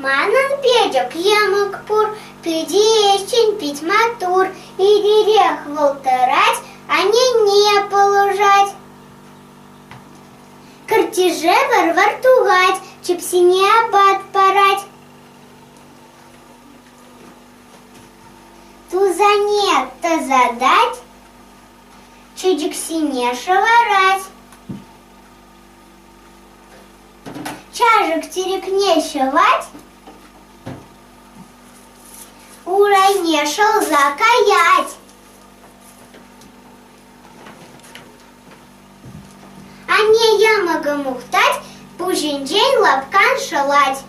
Манан педик Йăмăк пур, пидещень пить матур, и дерех волтырать, а не полужать. Картеже вартугать, чепсине абат парать. Тузане то задать, чедиксине шеварать. Чажик терекне шевать, урайне шел закаять. А не Йăмăком ухтать, пужень день лапкан шалать.